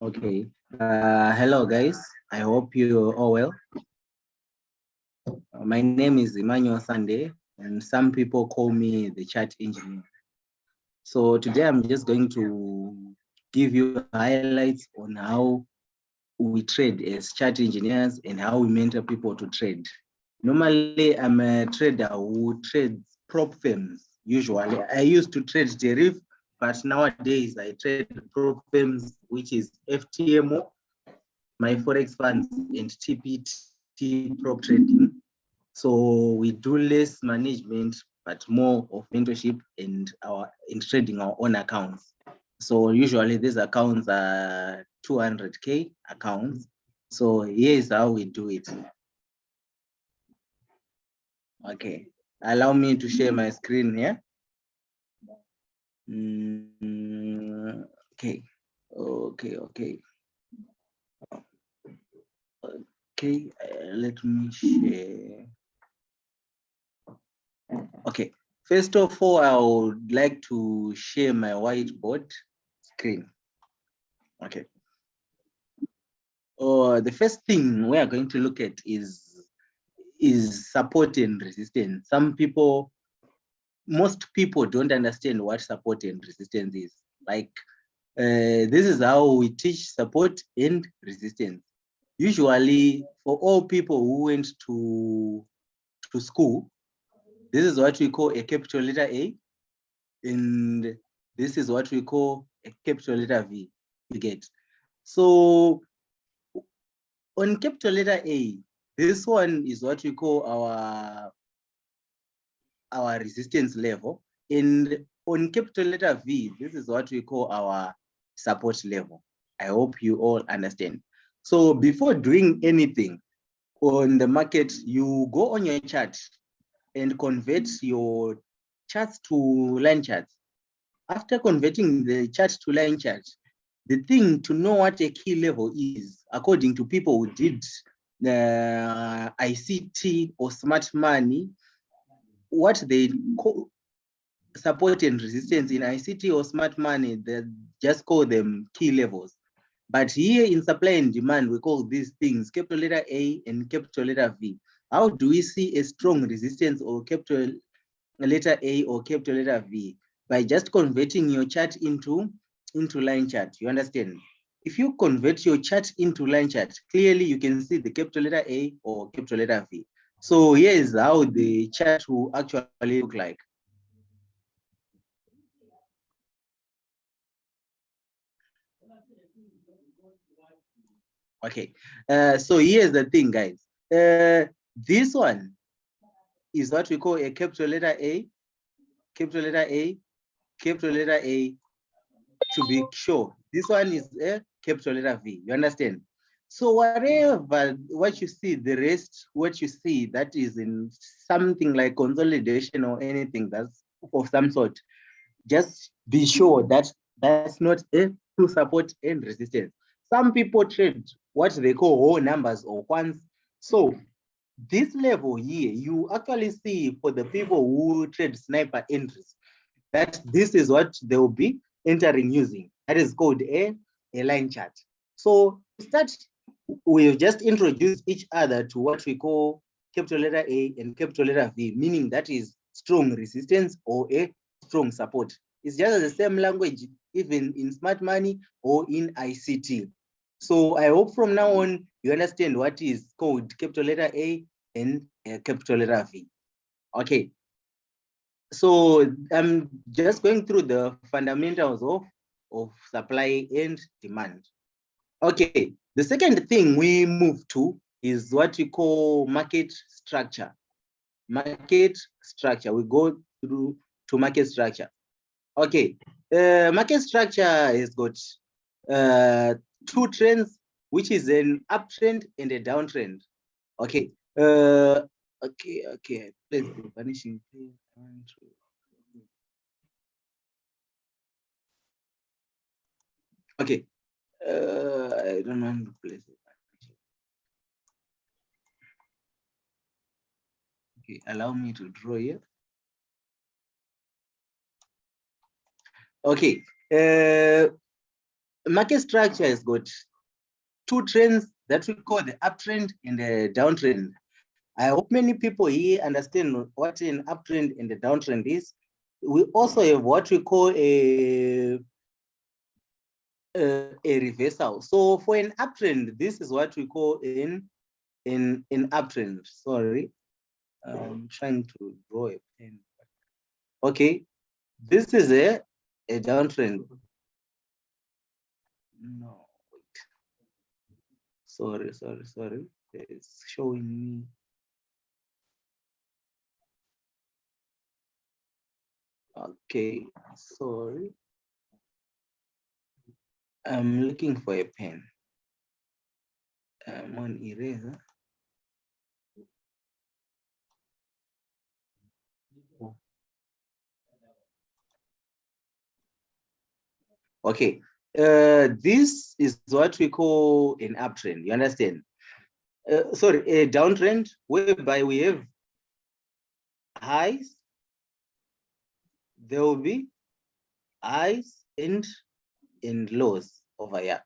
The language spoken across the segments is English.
Okay. Hello, guys. I hope you're all well. My name is Emmanuel Sunday, and some people call me the chat engineer. So today I'm just going to give you highlights on how we trade as chat engineers and how we mentor people to trade. Normally, I'm a trader who trades prop firms. Usually, I used to trade tariff, but nowadays I trade prop firms, which is FTMO, my forex funds, and TPT prop trading. So we do less management, but more of mentorship and in trading our own accounts. So usually these accounts are 200K accounts. So here's how we do it. Okay, allow me to share my screen here. Okay, okay. Okay, let me share. Okay, first of all, I would like to share my whiteboard screen. Okay. The first thing we are going to look at is support and resistance. Most people don't understand what support and resistance is. Like, this is how we teach support and resistance. Usually, for all people who went to school, this is what we call a capital letter A, and this is what we call a capital letter V. You get. So on capital letter A, this one is what we call our resistance level. And on capital letter V, this is what we call our support level. I hope you all understand. So before doing anything on the market, you go on your chart and convert your charts to line charts. After converting the chart to line chart, the thing to know what a key level is, according to people who did ICT or smart money, what they call support and resistance in ICT or smart money, they just call them key levels. But here in supply and demand, we call these things capital letter A and capital letter V. How do we see a strong resistance or capital letter A or capital letter V? By just converting your chart into line chart. You understand? If you convert your chart into line chart, clearly you can see the capital letter A or capital letter V. So here is how the chart will actually look like. Okay, so here's the thing, guys. This one is what we call a capital letter A, capital letter A, capital letter A, to be sure. This one is a capital letter V. You understand? So whatever what you see, the rest what you see that is in something like consolidation or anything that's of some sort, just be sure that that's not a true support and resistance. Some people trade what they call whole numbers or ones. So this level here, you actually see for the people who trade sniper entries, that this is what they will be entering using. That is called a line chart. So to start, we've just introduced each other to what we call capital letter A and capital letter V, meaning that is strong resistance or a strong support. It's just the same language, even in smart money or in ICT. So I hope from now on, you understand what is called capital letter A and capital letter V. Okay, so I'm just going through the fundamentals of supply and demand. Okay, the second thing we move to is what we call market structure. Market structure, we go through to market structure. Okay, market structure has got two trends, which is an uptrend and a downtrend. Okay, okay. Let's do vanishing. Okay, I don't want to place it. Okay, allow me to draw here. Okay, Market structure has got two trends that we call the uptrend and the downtrend. I hope many people here understand what an uptrend and the downtrend is. We also have what we call a reversal. So for an uptrend, this is what we call an uptrend. Sorry, I'm trying to draw a pen. Okay, this is a downtrend. No, wait. Sorry. It's showing me. Okay, sorry. I'm looking for a pen. I'm on eraser. Okay, this is what we call an uptrend. You understand? Sorry, a downtrend whereby we have highs. There will be highs and lows over here.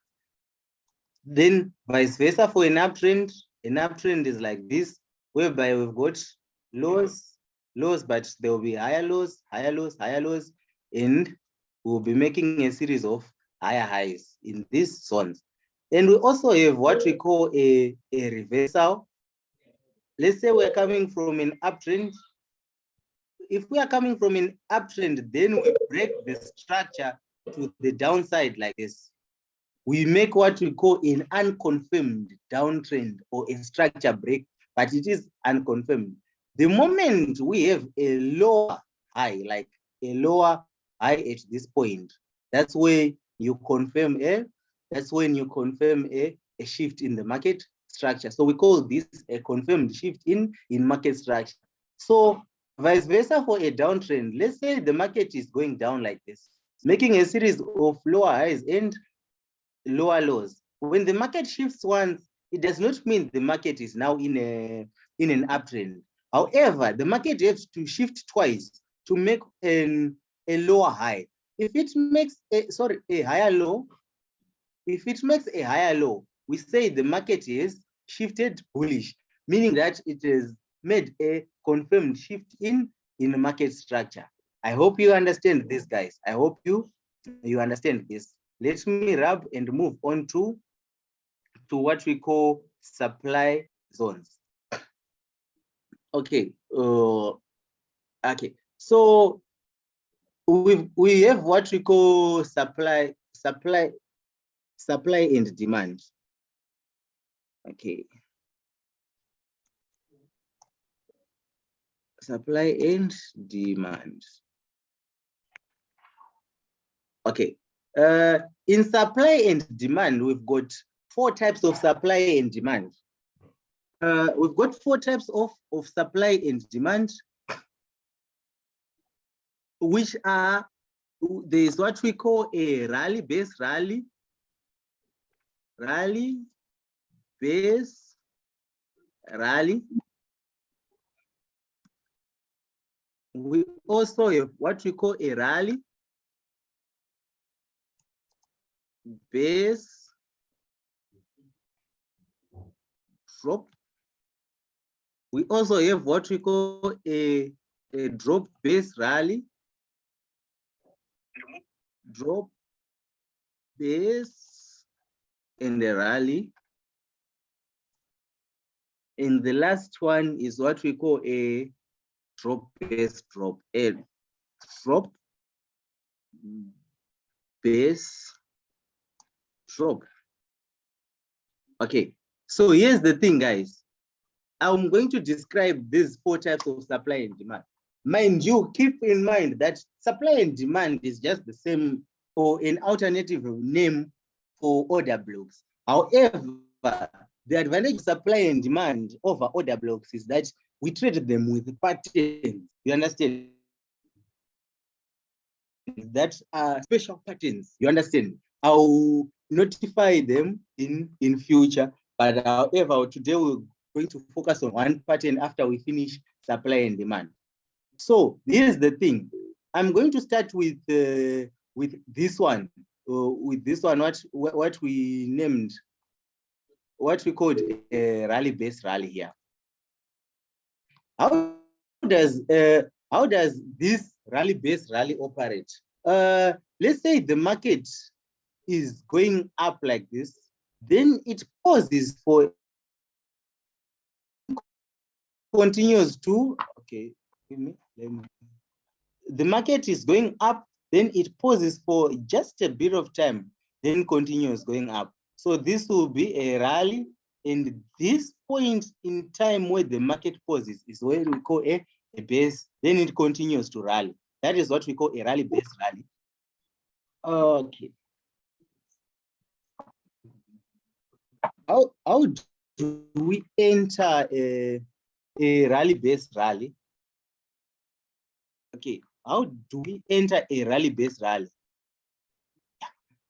Then vice versa for an uptrend is like this, whereby we've got lows, but there will be higher lows, and we'll be making a series of higher highs in these zones. And we also have what we call a reversal. Let's say we're coming from an uptrend. If we are coming from an uptrend, then we break the structure to the downside like this. We make what we call an unconfirmed downtrend or a structure break, but it is unconfirmed. The moment we have a lower high, like a lower high at this point, that's where you confirm that's when you confirm a shift in the market structure. So we call this a confirmed shift in market structure. So vice versa for a downtrend, let's say the market is going down like this, making a series of lower highs and lower lows. When the market shifts once, it does not mean the market is now in an uptrend. However, the market has to shift twice to make a lower high. If it makes a higher low, we say the market is shifted bullish, meaning that it has made a confirmed shift in market structure. I hope you understand this, guys. I hope you understand this. Let me rub and move on to what we call supply zones. Okay. Okay. So we have what we call supply and demand. Okay. Supply and demand. Okay. In supply and demand, we've got 4 types of supply and demand. We've got 4 types of supply and demand, which are, there's what we call a rally-based rally, rally-based rally. We also have what we call a rally-based drop. We also have what we call a drop-based rally, drop-based and a rally. And the last one is what we call a drop-based drop, a drop-based drop. Okay, so here's the thing, guys. I'm going to describe these 4 types of supply and demand. Mind you, keep in mind that supply and demand is just the same or an alternative name for order blocks. However, the advantage of supply and demand over order blocks is that we trade them with patterns. You understand? That are special patterns. You understand? I'll notify them in future, but however, today we're going to focus on one pattern after we finish supply and demand. So here's the thing. I'm going to start with this one, with this one, what we named, what we called a rally-based rally here. How does this rally-based rally operate? Let's say the market is going up like this, then it pauses for, continues to, okay, let me, the market is going up, then it pauses for just a bit of time, then continues going up. So this will be a rally, and this point in time where the market pauses is where we call a base, then it continues to rally. That is what we call a rally-based rally. Okay. How do we enter a rally-based rally? Okay, how do we enter a rally-based rally?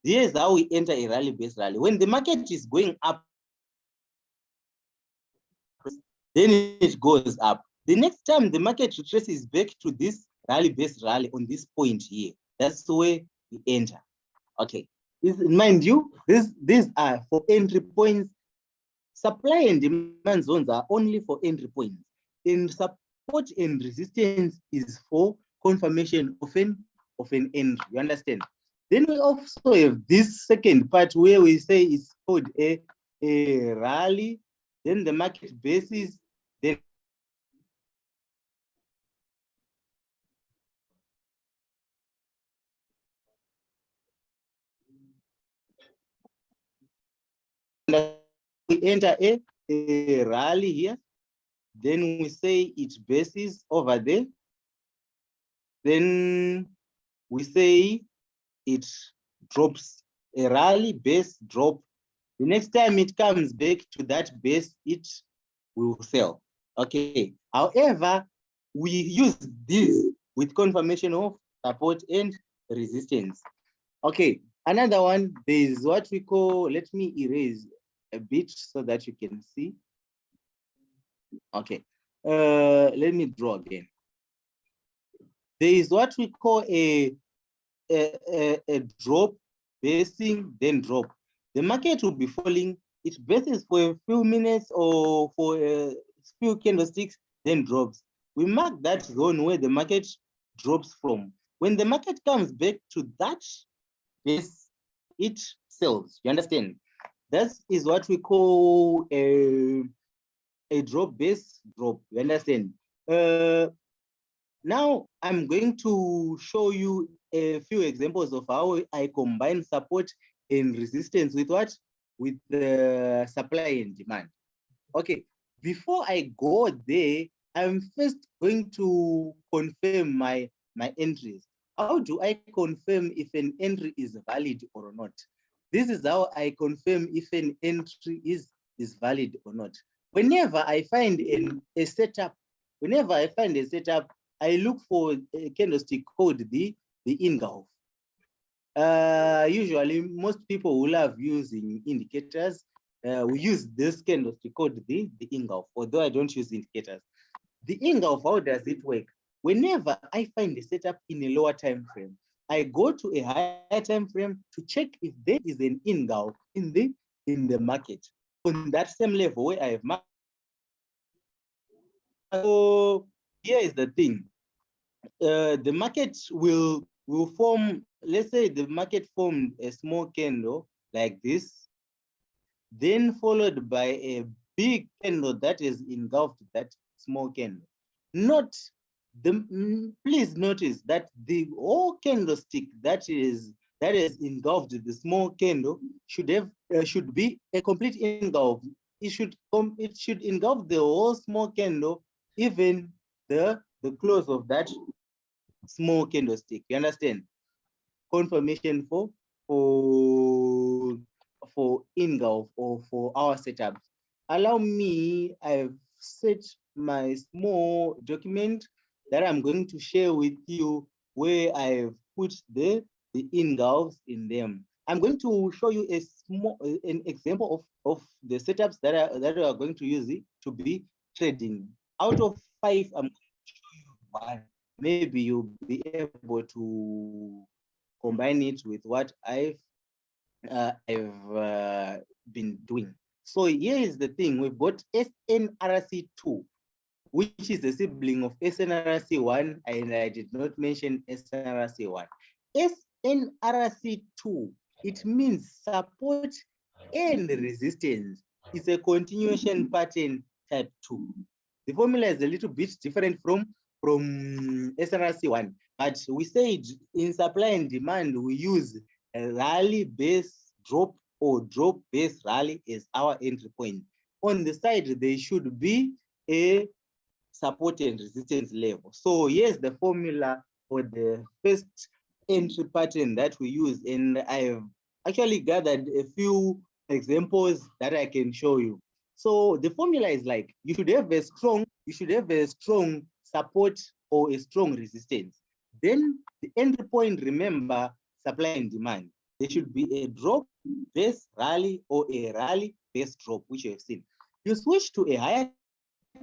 Here's how we enter a rally-based rally. When the market is going up, then it goes up. The next time the market retraces back to this rally-based rally on this point here, that's where we enter. Okay, mind you, these are for entry points. Supply and demand zones are only for entry points. And support and resistance is for confirmation of an entry. You understand? Then we also have this second part where we say it's called a rally. Then the market basis, then we enter a rally here. Then we say its basis over there. Then we say it drops, a rally base drop. The next time it comes back to that base, it will sell. Okay. However, we use this with confirmation of support and resistance. Okay. Another one, there is what we call, let me erase a bit so that you can see. Okay. Let me draw again. There is what we call a drop, basing, then drop. The market will be falling. It bases for a few minutes or for a few candlesticks, then drops. We mark that zone where the market drops from. When the market comes back to that base, it sells. You understand? That is what we call a drop base drop. You understand? Now I'm going to show you a few examples of how I combine support and resistance with what? With the supply and demand. Okay, before I go there, I'm first going to confirm my entries. How do I confirm if an entry is valid or not? This is how I confirm if an entry is valid or not. Whenever I find a setup, I look for a candlestick called the Ingolf. Usually, most will love using indicators. We use this candlestick called the Ingolf, although I don't use indicators. The Ingolf, how does it work? Whenever I find a setup in a lower time frame, I go to a higher time frame to check if there is an Ingolf in the market on that same level where I have marked. So here is the thing. The market will form, let's say the market formed a small candle like this, then followed by a big candle that is engulfed that small candle. Please notice that the whole candlestick that is engulfed the small candle should be a complete engulf. It should engulf the whole small candle, even the close of that small candlestick. You understand? Confirmation for engulf or for our setup. Allow me, I've set my small document that I'm going to share with you where I've put the engulfs in them. I'm going to show you an example of the setups that we are going to use it to be trading. Out of 5, I'm going to show you one. Maybe you'll be able to combine it with what I've I've been doing. So here is the thing: we've got SNRC2, which is a sibling of SNRC1, and I did not mention SNRC1. SNRC2, it means support and resistance. It's a continuation pattern type 2. The formula is a little bit different from SNRC1, but we said in supply and demand, we use a rally base drop or drop base rally as our entry point. On the side, there should be a support and resistance level. So here's the formula for the first entry pattern that we use, and I've actually gathered a few examples that I can show you. So the formula is like you should have a strong support or a strong resistance. Then the entry point, remember, supply and demand. There should be a drop base rally or a rally base drop, which you have seen. You switch to a higher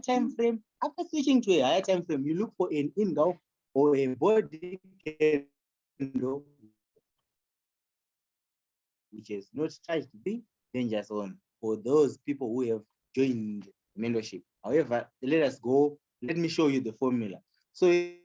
time frame. After switching to a higher time frame, you look for an engulf or a body candle which has not touched the danger zone for those people who have joined mentorship. However, let us go. Let me show you the formula. So it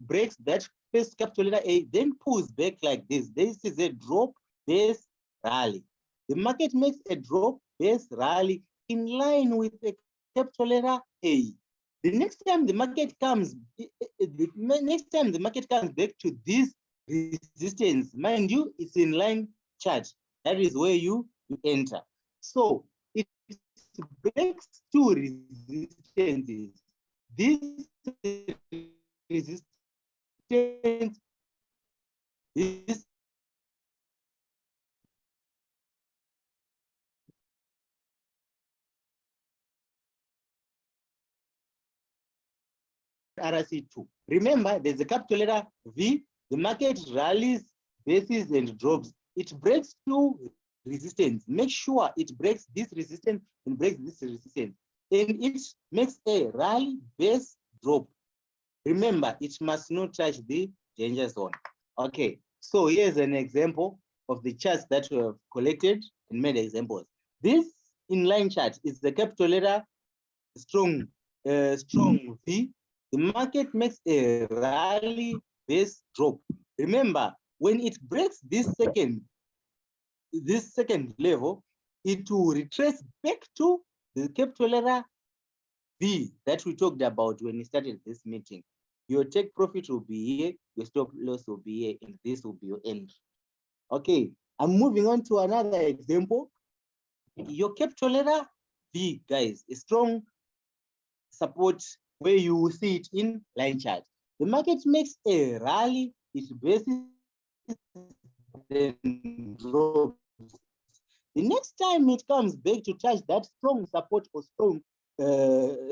breaks that first capital letter A, then pulls back like this. This is a drop base rally. The market makes a drop base rally in line with a capital letter A. The next time the market comes, back to this resistance, mind you, it's in line chart. That is where you enter. So it breaks two resistances. This resistance, this RC2. Remember, there's a capital letter V. The market rallies, bases, and drops. It breaks two resistance. Make sure it breaks this resistance and breaks this resistance. And it makes a rally base drop. Remember, it must not touch the danger zone. Okay, so here's an example of the charts that we have collected and made examples. This inline chart is the capital letter strong V. The market makes a rally base drop. Remember, when it breaks this second level, it will retrace back to the capital letter V that we talked about when we started this meeting. Your take profit will be here, your stop loss will be here, and this will be your entry. Okay, I'm moving on to another example. Your capital letter V, guys, a strong support where you will see it in line chart. The market makes a rally, it bases, then drops. The next time it comes back to touch that strong support or strong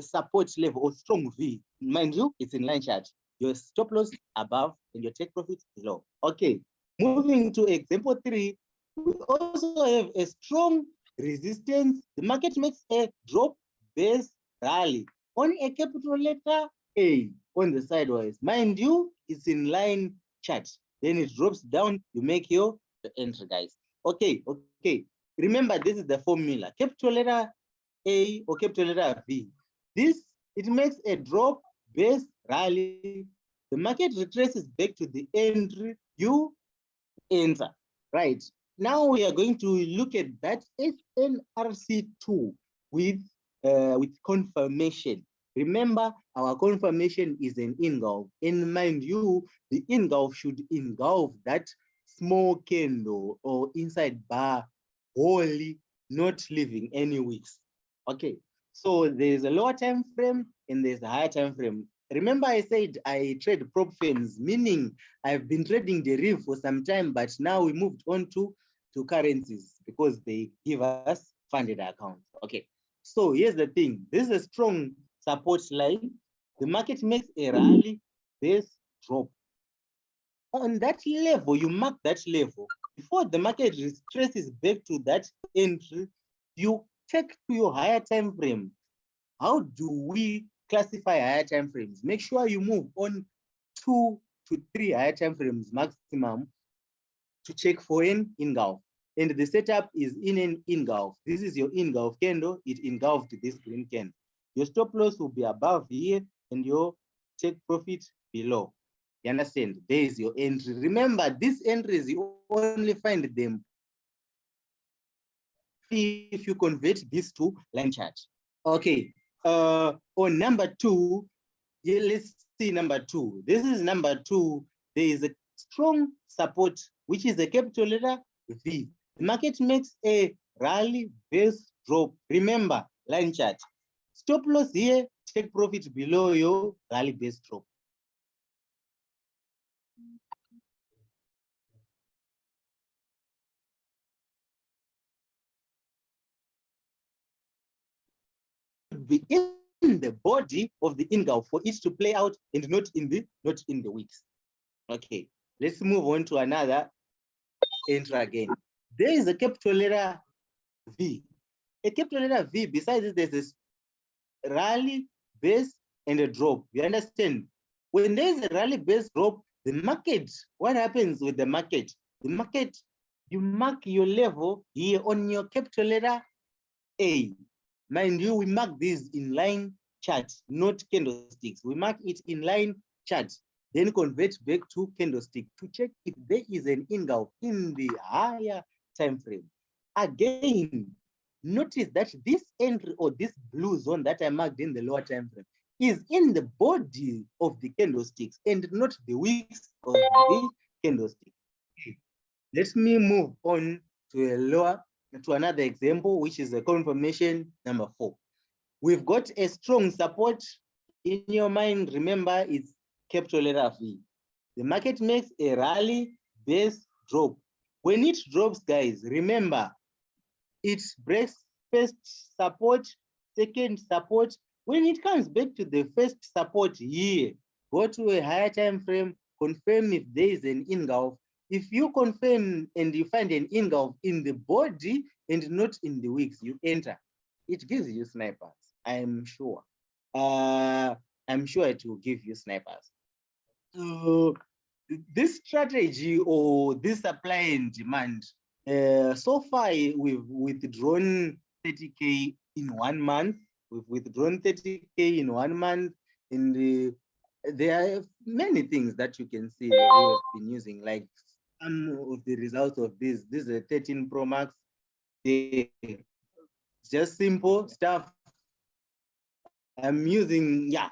support level or strong V, mind you, it's in line chart. Your stop loss above and your take profit below. Okay, moving to example 3, we also have a strong resistance. The market makes a drop base rally on a capital letter A on the sideways. Mind you, it's in line chart. Then it drops down, you make your entry, guys. Okay. Remember, this is the formula. Capital letter A or capital letter B. This, it makes a drop base rally. The market retraces back to the entry, you enter. Right. Now we are going to look at that SNRC2 with confirmation. Remember, our confirmation is an engulf. And mind you, the engulf should engulf that small candle or inside bar wholly, not leaving any wicks. Okay, so there's a lower time frame and there's a higher time frame. Remember, I said I trade prop firms, meaning I've been trading deriv for some time, but now we moved on to currencies because they give us funded accounts. Okay, so here's the thing. This is a strong support line. The market makes a rally base drop. On that level, you mark that level. Before the market retraces back to that entry, you take to your higher time frame. How do we classify higher time frames. Make sure you move on 2 to 3 higher time frames maximum to check for an engulf. And the setup is in an engulf. This is your engulf candle. It engulfed this green candle. Your stop loss will be above here and your take profit below. You understand? There is your entry. Remember, these entries, you only find them if you convert this to line chart. Okay. On number 2, yeah, let's see number 2. This is number 2. There is a strong support, which is a capital letter V. The market makes a rally base drop. Remember, line chart. Stop loss here, take profit below your rally base drop. Be in the body of the engulf for it to play out and not in the wicks. Okay, let's move on to another entry again. There is a capital letter V. A capital letter V, besides this, there's this rally, base, and a drop. You understand? When there's a rally base drop, the market, what happens with the market? The market, you mark your level here on your capital letter A. Mind you, we mark these in line charts, not candlesticks. We mark it in line charts, then convert back to candlestick to check if there is an engulf in the higher time frame. Again, notice that this entry or this blue zone that I marked in the lower time frame is in the body of the candlesticks and not the wicks of the candlestick. Let me move on to another example, which is a confirmation number 4. We've got a strong support in your mind. Remember, it's capital letter V. The market makes a rally base drop. When it drops, guys, remember, it breaks first support, second support. When it comes back to the first support here, go to a higher time frame, confirm if there is an engulf. If you confirm and you find an engulf in the body and not in the wicks, you enter. It gives you snipers, I'm sure. I'm sure it will give you snipers. So this strategy or this supply and demand, so far we've withdrawn 30K in 1 month. We've withdrawn 30K in 1 month. And there are many things that you can see that we have been using, like some of the results of this. This is a 13 Pro Max. Just simple stuff. I'm using, yeah.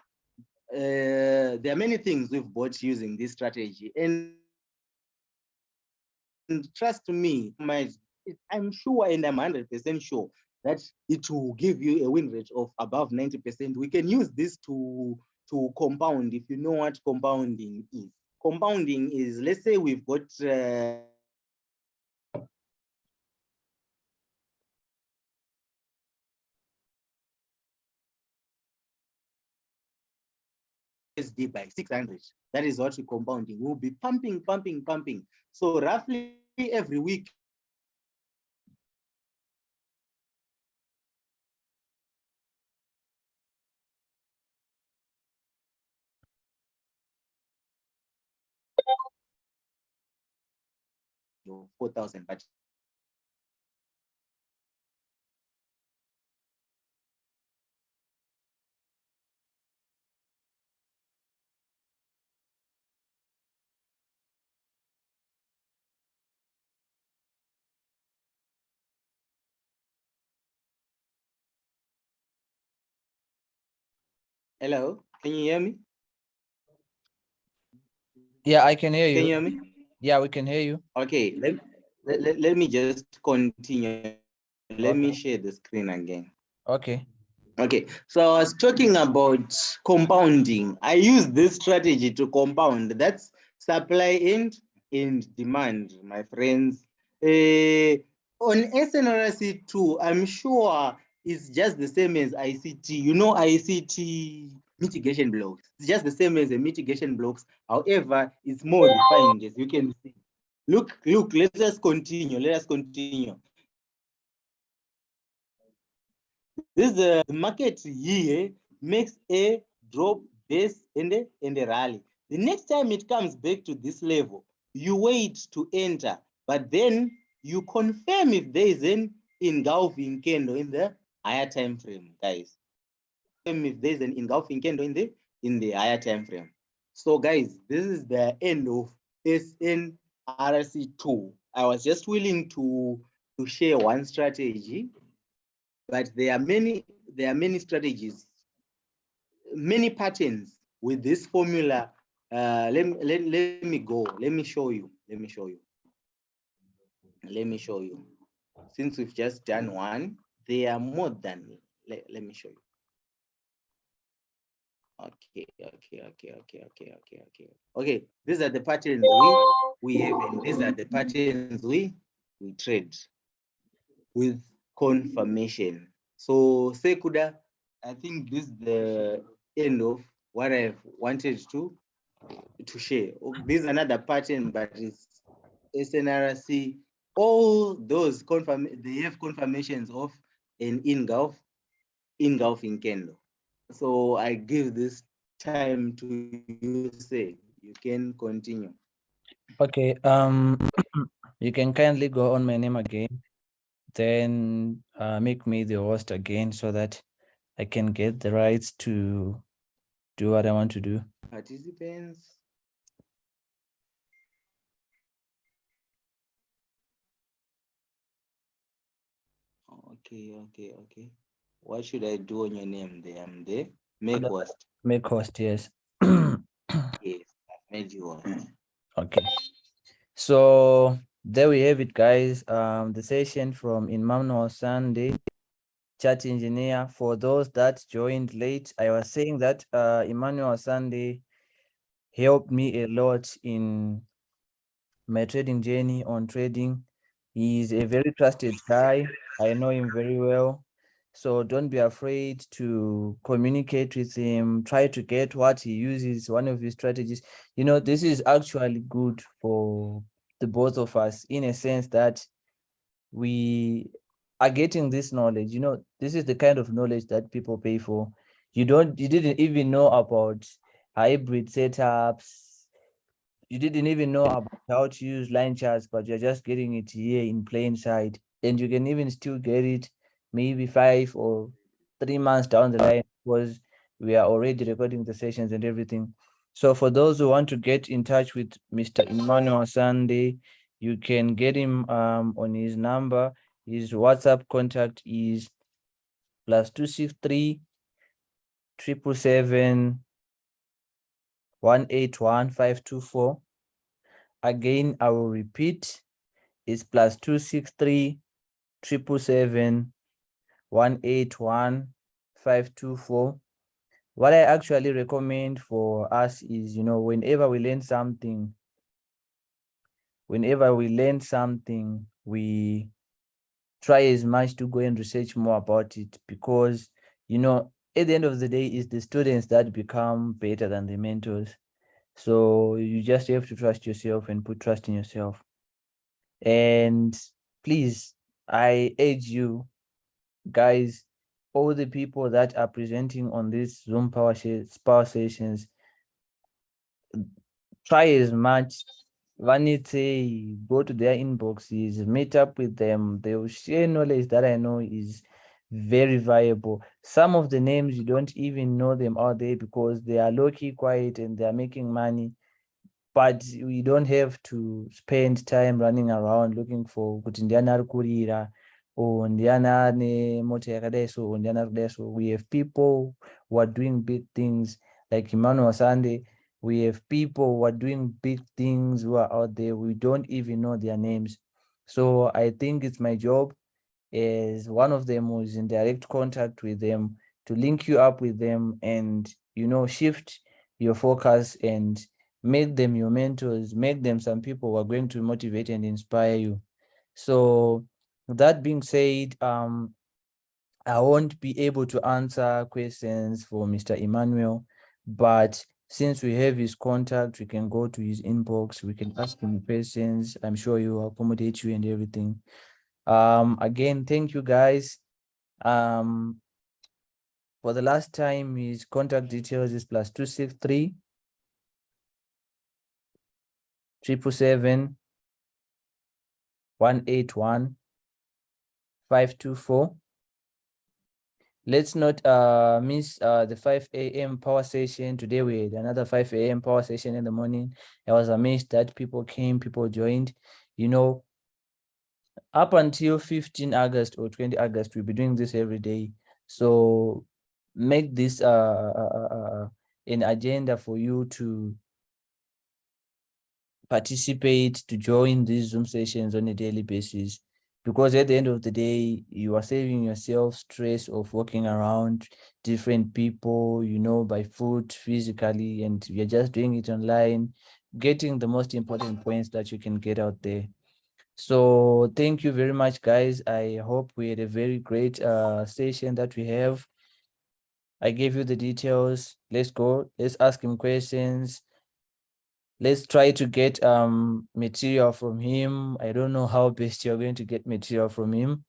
There are many things we've bought using this strategy. And trust me, I'm sure and I'm 100% sure that it will give you a win rate of above 90%. We can use this to compound, if you know what compounding is. Compounding is, let's say we've got USD by 600. That is what we compounding. We'll be pumping. So roughly every week, your 4,000, but hello, can you hear me? Yeah, I can hear you. Can you hear me? Yeah, we can hear you. Okay, let me just continue. Let me share the screen again. Okay. Okay, so I was talking about compounding. I use this strategy to compound. That's supply and demand, my friends. On SNRC2, I'm sure it's just the same as ICT. You know, ICT mitigation blocks. It's just the same as the mitigation blocks. However, it's more refined, as you can see. Look, let us continue. This is the market here makes a drop, base, and a rally. The next time it comes back to this level, you wait to enter, but then you confirm if there is an engulfing candle in the higher time frame, guys. If there's an engulfing candle in the higher time frame. So, guys, this is the end of SNRC2. I was just willing to share one strategy, but there are many strategies, many patterns with this formula. Let me go. Let me show you. Since we've just done one, there are more than. Let me show you. Okay. These are the patterns we have, and these are the patterns we trade with confirmation. So Sekuda, I think this is the end of what I've wanted to share. This is another pattern, but it's SNRC. All those they have confirmations of an engulfing candle. So I give this time to you, say you can continue. Okay. You can kindly go on my name again, then make me the host again so that I can get the rights to do what I want to do. Participants. Okay. What should I do on your name there? I'm there. Make host. Make host, yes. Yes, I've made you host. Okay. So there we have it, guys. The session from Emmanuel Sunday, chat engineer. For those that joined late, I was saying that Emmanuel Sunday helped me a lot in my trading journey on trading. He's a very trusted guy. I know him very well. So don't be afraid to communicate with him. Try to get what he uses, one of his strategies. This is actually good for the both of us in a sense that we are getting this knowledge. This is the kind of knowledge that people pay for. You didn't even know about hybrid setups. You didn't even know about how to use line charts, but you're just getting it here in plain sight. And you can even still get it maybe 5 or 3 months down the line because we are already recording the sessions and everything. So for those who want to get in touch with Mr. Emmanuel Sunday, you can get him on his number. His WhatsApp contact is +263 777 181 524. Again, I will repeat, it's +263 777 181 524. What I actually recommend for us is, whenever we learn something, we try as much to go and research more about it because, at the end of the day, it's the students that become better than the mentors. So you just have to trust yourself and put trust in yourself. And please, I urge you guys, all the people that are presenting on this Zoom power sessions, try as much. Vanity, go to their inboxes, meet up with them. They will share knowledge that I know is very valuable. Some of the names you don't even know them out there because they are low-key quiet and they are making money. But we don't have to spend time running around looking for kuti ndiani ari kurira or ndiani ane mota yakadai so or ndiani ari kudai so. We have people who are doing big things like Emmanuel Sunday. We have people who are doing big things who are out there. We don't even know their names. So I think it's my job as one of them who is in direct contact with them to link you up with them and, shift your focus and make them your mentors, make them some people who are going to motivate and inspire you. So that being said, I won't be able to answer questions for Mr. Emmanuel, but since we have his contact, we can go to his inbox, we can ask him questions. I'm sure he will accommodate you and everything. Again, thank you guys. For the last time, his contact details is +263 777 181 524. Let's not miss the 5 a.m. power session. Today we had another 5 a.m. power session in the morning. I was amazed that people came, people joined. You know, up until 15 August or 20 August, we'll be doing this every day. So make this an agenda for you to participate, to join these Zoom sessions on a daily basis. Because at the end of the day, you are saving yourself stress of walking around different people, you know, by foot physically, and you're just doing it online, getting the most important points that you can get out there. So thank you very much, guys. I hope we had a very great session that we have. I gave you the details. Let's go. Let's ask him questions. Let's try to get material from him. I don't know how best you're going to get material from him.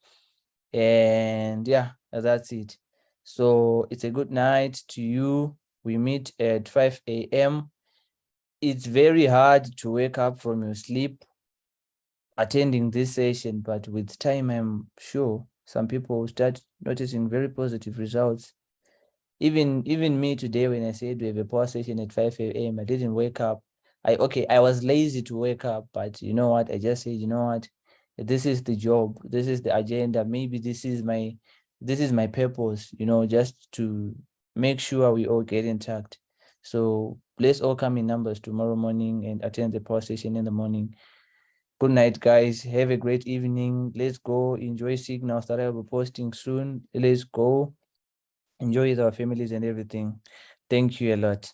And yeah, that's it. So it's a good night to you. We meet at 5 a.m. It's very hard to wake up from your sleep attending this session, but with time, I'm sure some people will start noticing very positive results. Even me today, when I said we have a power session at 5 a.m., I didn't wake up. I was lazy to wake up, but you know what? I just said, you know what? This is the job. This is the agenda. Maybe this is my purpose, you know, just to make sure we all get intact. So let's all come in numbers tomorrow morning and attend the power session in the morning. Good night, guys. Have a great evening. Let's go enjoy signals that I'll be posting soon. Let's go enjoy with our families and everything. Thank you a lot.